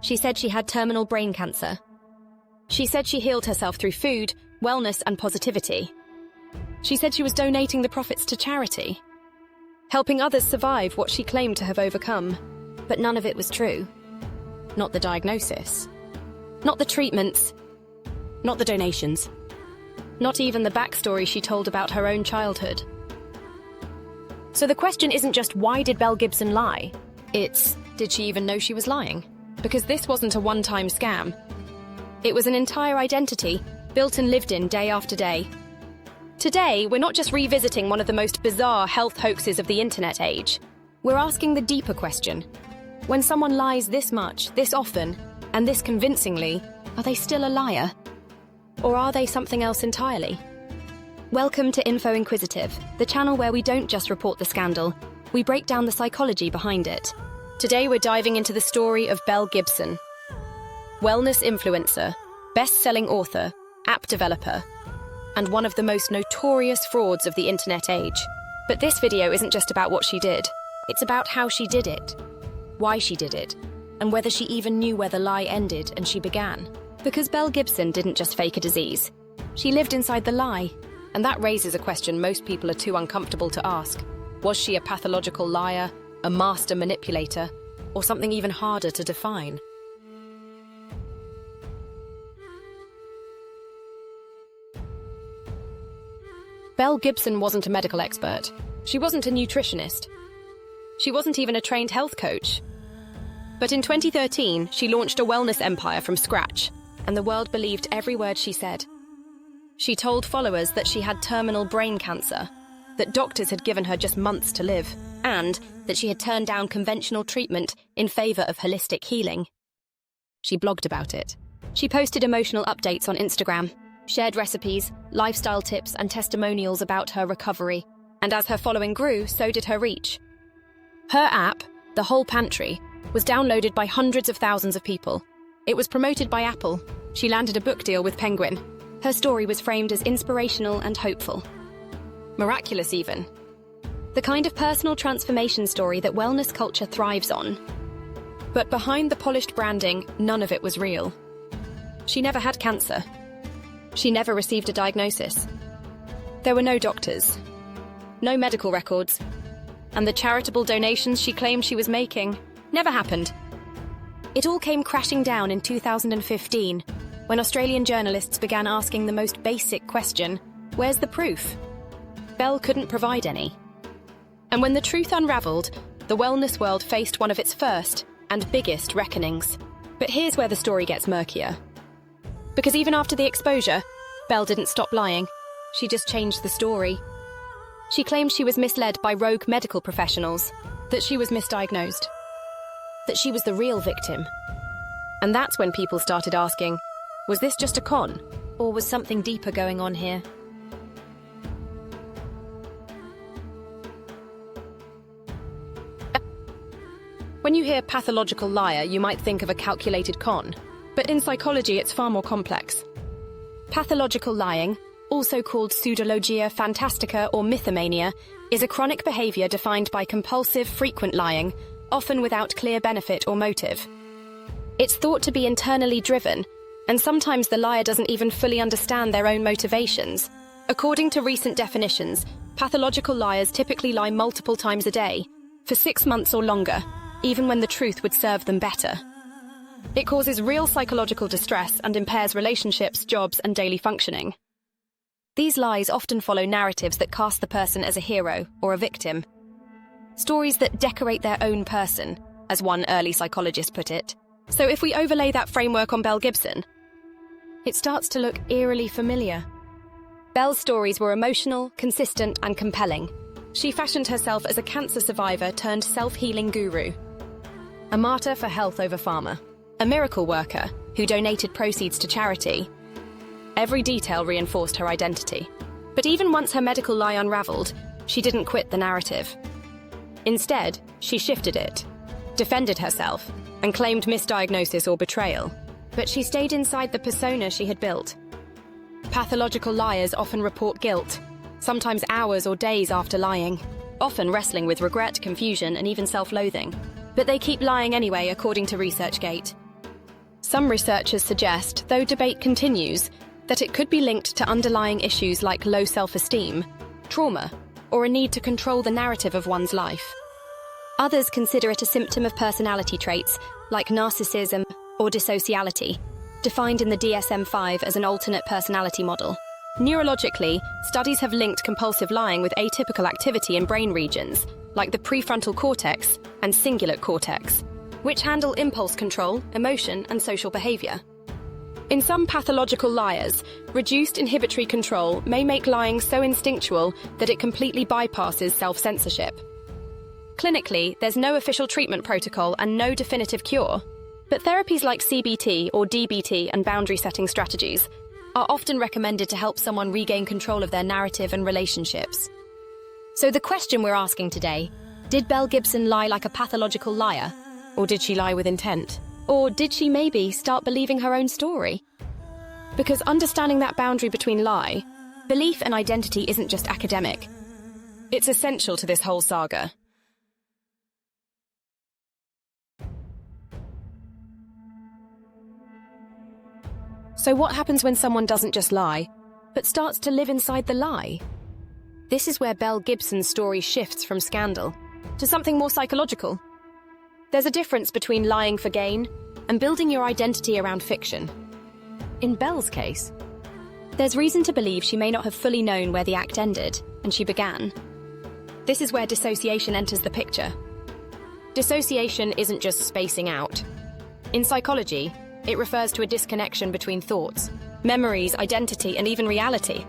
She said she had terminal brain cancer. She said she healed herself through food, wellness, and positivity. She said she was donating the profits to charity, helping others survive what she claimed to have overcome. But none of it was true. Not the diagnosis. Not the treatments. Not the donations. Not even the backstory she told about her own childhood. So the question isn't just why did Belle Gibson lie? It's, did she even know she was lying? Because this wasn't a one-time scam. It was an entire identity, built and lived in day after day. Today, we're not just revisiting one of the most bizarre health hoaxes of the internet age. We're asking the deeper question. When someone lies this much, this often, and this convincingly, are they still a liar? Or are they something else entirely? Welcome to Inquisitive, the channel where we don't just report the scandal, we break down the psychology behind it. Today we're diving into the story of Belle Gibson. Wellness influencer, best-selling author, app developer, and one of the most notorious frauds of the internet age. But this video isn't just about what she did. It's about how she did it, why she did it, and whether she even knew where the lie ended and she began. Because Belle Gibson didn't just fake a disease. She lived inside the lie. And that raises a question most people are too uncomfortable to ask. Was she a pathological liar, a master manipulator, or something even harder to define? Belle Gibson wasn't a medical expert. She wasn't a nutritionist. She wasn't even a trained health coach. But in 2013, she launched a wellness empire from scratch, and the world believed every word she said. She told followers that she had terminal brain cancer, that doctors had given her just months to live, and that she had turned down conventional treatment in favor of holistic healing. She blogged about it. She posted emotional updates on Instagram, shared recipes, lifestyle tips, and testimonials about her recovery. And as her following grew, so did her reach. Her app, The Whole Pantry, was downloaded by hundreds of thousands of people. It was promoted by Apple. She landed a book deal with Penguin. Her story was framed as inspirational and hopeful. Miraculous, even. The kind of personal transformation story that wellness culture thrives on. But behind the polished branding, none of it was real. She never had cancer. She never received a diagnosis. There were no doctors, no medical records, and the charitable donations she claimed she was making never happened. It all came crashing down in 2015, when Australian journalists began asking the most basic question, where's the proof? Belle couldn't provide any. And when the truth unraveled, the wellness world faced one of its first and biggest reckonings. But here's where the story gets murkier. Because even after the exposure, Belle didn't stop lying. She just changed the story. She claimed she was misled by rogue medical professionals, that she was misdiagnosed, that she was the real victim. And that's when people started asking, was this just a con, or was something deeper going on here? When you hear pathological liar, you might think of a calculated con. But in psychology, it's far more complex. Pathological lying, also called pseudologia fantastica or mythomania, is a chronic behavior defined by compulsive, frequent lying, often without clear benefit or motive. It's thought to be internally driven, and sometimes the liar doesn't even fully understand their own motivations. According to recent definitions, pathological liars typically lie multiple times a day, for 6 months or longer, even when the truth would serve them better. It causes real psychological distress and impairs relationships, jobs, and daily functioning. These lies often follow narratives that cast the person as a hero or a victim. Stories that decorate their own person, as one early psychologist put it. So if we overlay that framework on Belle Gibson, it starts to look eerily familiar. Belle's stories were emotional, consistent, and compelling. She fashioned herself as a cancer survivor turned self-healing guru. A martyr for health over pharma. A miracle worker who donated proceeds to charity. Every detail reinforced her identity. But even once her medical lie unraveled, she didn't quit the narrative. Instead, she shifted it, defended herself, and claimed misdiagnosis or betrayal. But she stayed inside the persona she had built. Pathological liars often report guilt, sometimes hours or days after lying, often wrestling with regret, confusion, and even self-loathing. But they keep lying anyway, according to ResearchGate. Some researchers suggest, though debate continues, that it could be linked to underlying issues like low self-esteem, trauma, or a need to control the narrative of one's life. Others consider it a symptom of personality traits like narcissism or dissociality, defined in the DSM-5 as an alternate personality model. Neurologically, studies have linked compulsive lying with atypical activity in brain regions, like the prefrontal cortex and cingulate cortex, which handle impulse control, emotion, and social behavior. In some pathological liars, reduced inhibitory control may make lying so instinctual that it completely bypasses self-censorship. Clinically, there's no official treatment protocol and no definitive cure, but therapies like CBT or DBT and boundary setting strategies are often recommended to help someone regain control of their narrative and relationships. So the question we're asking today, did Belle Gibson lie like a pathological liar? Or did she lie with intent? Or did she maybe start believing her own story? Because understanding that boundary between lie, belief and identity isn't just academic. It's essential to this whole saga. So what happens when someone doesn't just lie, but starts to live inside the lie? This is where Belle Gibson's story shifts from scandal to something more psychological. There's a difference between lying for gain and building your identity around fiction. In Belle's case, there's reason to believe she may not have fully known where the act ended and she began. This is where dissociation enters the picture. Dissociation isn't just spacing out. In psychology, it refers to a disconnection between thoughts, memories, identity, and even reality.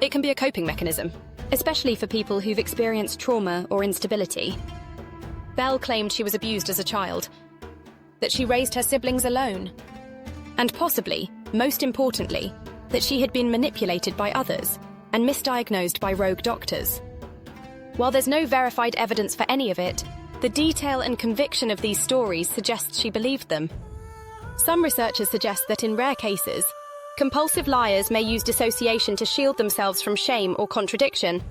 It can be a coping mechanism, especially for people who've experienced trauma or instability. Belle claimed she was abused as a child, that she raised her siblings alone, and possibly, most importantly, that she had been manipulated by others and misdiagnosed by rogue doctors. While there's no verified evidence for any of it, the detail and conviction of these stories suggests she believed them. Some researchers suggest that in rare cases, compulsive liars may use dissociation to shield themselves from shame or contradiction,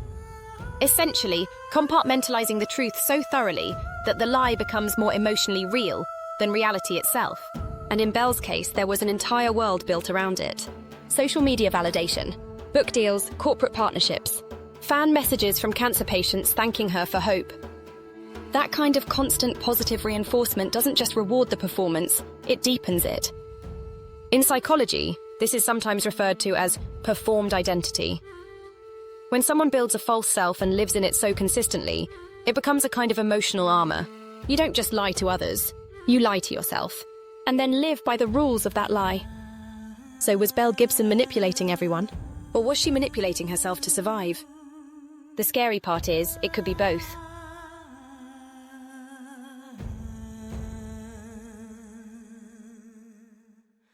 essentially compartmentalizing the truth so thoroughly that the lie becomes more emotionally real than reality itself. And in Belle's case, there was an entire world built around it. Social media validation, book deals, corporate partnerships, fan messages from cancer patients thanking her for hope. That kind of constant positive reinforcement doesn't just reward the performance, it deepens it. In psychology, this is sometimes referred to as performed identity. When someone builds a false self and lives in it so consistently, it becomes a kind of emotional armor. You don't just lie to others, you lie to yourself, and then live by the rules of that lie. So was Belle Gibson manipulating everyone? Or was she manipulating herself to survive? The scary part is, it could be both.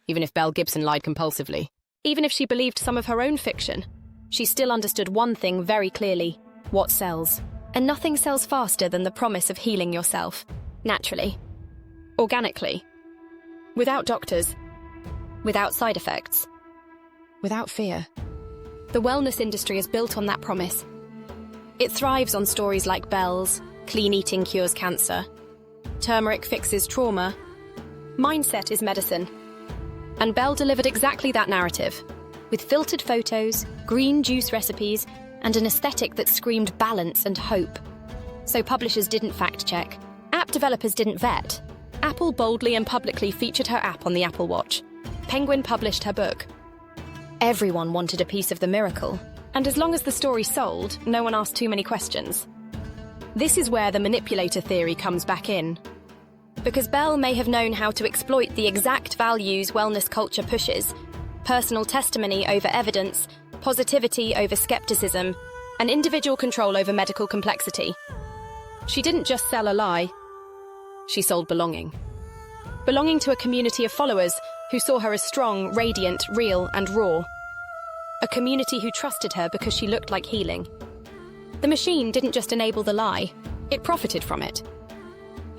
Even if Belle Gibson lied compulsively, even if she believed some of her own fiction, she still understood one thing very clearly: what sells. And nothing sells faster than the promise of healing yourself, naturally, organically, without doctors, without side effects, without fear. The wellness industry is built on that promise. It thrives on stories like Belle's, clean eating cures cancer, turmeric fixes trauma, mindset is medicine. And Belle delivered exactly that narrative, with filtered photos, green juice recipes, and an aesthetic that screamed balance and hope. So publishers didn't fact-check, app developers didn't vet. Apple boldly and publicly featured her app on the Apple Watch. Penguin published her book. Everyone wanted a piece of the miracle, and as long as the story sold, no one asked too many questions. This is where the manipulator theory comes back in. Because Belle may have known how to exploit the exact values wellness culture pushes: personal testimony over evidence, positivity over skepticism, and individual control over medical complexity. She didn't just sell a lie, she sold belonging. Belonging to a community of followers who saw her as strong, radiant, real, and raw. A community who trusted her because she looked like healing. The machine didn't just enable the lie, it profited from it.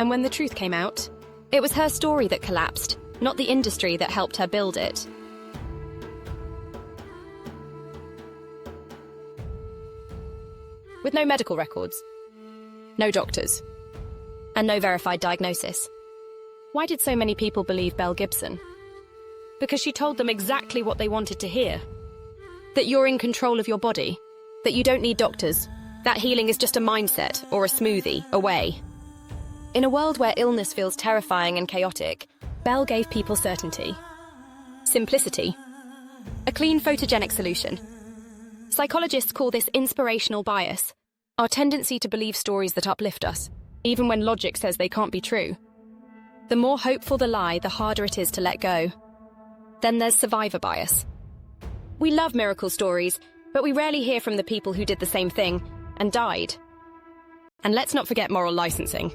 And when the truth came out, it was her story that collapsed, not the industry that helped her build it. With no medical records, no doctors, and no verified diagnosis, why did so many people believe Belle Gibson? because she told them exactly what they wanted to hear. That you're in control of your body, that you don't need doctors, that healing is just a mindset or a smoothie, a way. In a world where illness feels terrifying and chaotic, Belle gave people certainty. Simplicity. A clean, photogenic solution. Psychologists call this inspirational bias, our tendency to believe stories that uplift us, even when logic says they can't be true. The more hopeful the lie, the harder it is to let go. Then there's survivor bias. We love miracle stories, but we rarely hear from the people who did the same thing and died. And let's not forget moral licensing.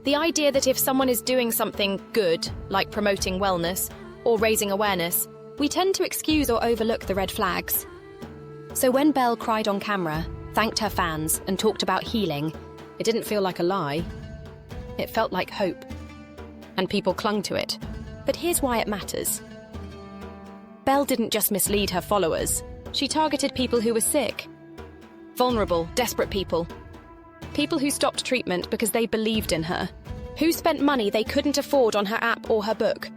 The idea that if someone is doing something good, like promoting wellness or raising awareness, we tend to excuse or overlook the red flags. So when Belle cried on camera, thanked her fans, and talked about healing, it didn't feel like a lie. It felt like hope. And people clung to it. But here's why it matters. Belle didn't just mislead her followers. She targeted people who were sick. Vulnerable, desperate people. People who stopped treatment because they believed in her. Who spent money they couldn't afford on her app or her book.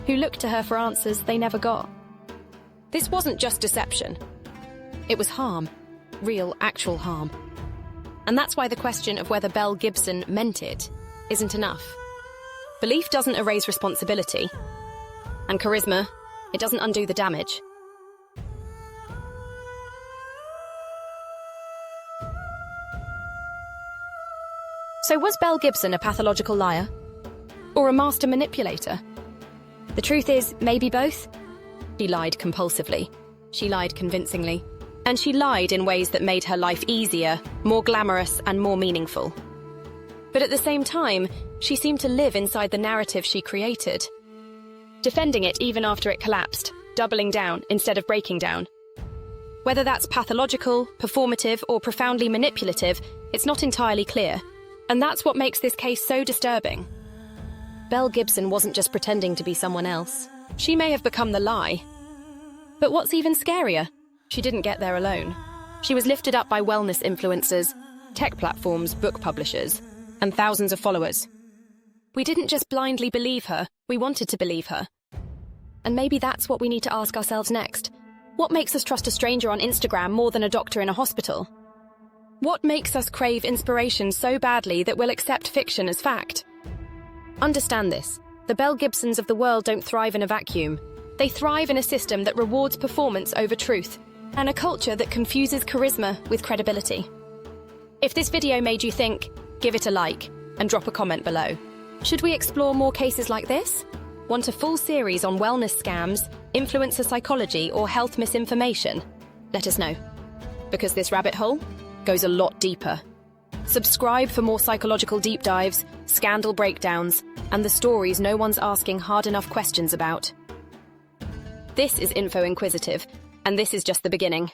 Who looked to her for answers they never got. This wasn't just deception. It was harm. Real, actual harm. And that's why the question of whether Belle Gibson meant it isn't enough. Belief doesn't erase responsibility. And charisma, it doesn't undo the damage. So was Belle Gibson a pathological liar? Or a master manipulator? The truth is, maybe both. She lied compulsively. She lied convincingly. And she lied in ways that made her life easier, more glamorous, and more meaningful. But at the same time, she seemed to live inside the narrative she created, defending it even after it collapsed, doubling down instead of breaking down. Whether that's pathological, performative, or profoundly manipulative, it's not entirely clear. And that's what makes this case so disturbing. Belle Gibson wasn't just pretending to be someone else. She may have become the lie. But what's even scarier? She didn't get there alone. She was lifted up by wellness influencers, tech platforms, book publishers, and thousands of followers. We didn't just blindly believe her, we wanted to believe her. And maybe that's what we need to ask ourselves next. What makes us trust a stranger on Instagram more than a doctor in a hospital? What makes us crave inspiration so badly that we'll accept fiction as fact? Understand this. The Belle Gibsons of the world don't thrive in a vacuum. They thrive in a system that rewards performance over truth, and a culture that confuses charisma with credibility. If this video made you think, give it a like and drop a comment below. Should we explore more cases like this? Want a full series on wellness scams, influencer psychology, or health misinformation? Let us know. Because this rabbit hole goes a lot deeper. Subscribe for more psychological deep dives, scandal breakdowns, and the stories no one's asking hard enough questions about. This is Inquisitive, and this is just the beginning.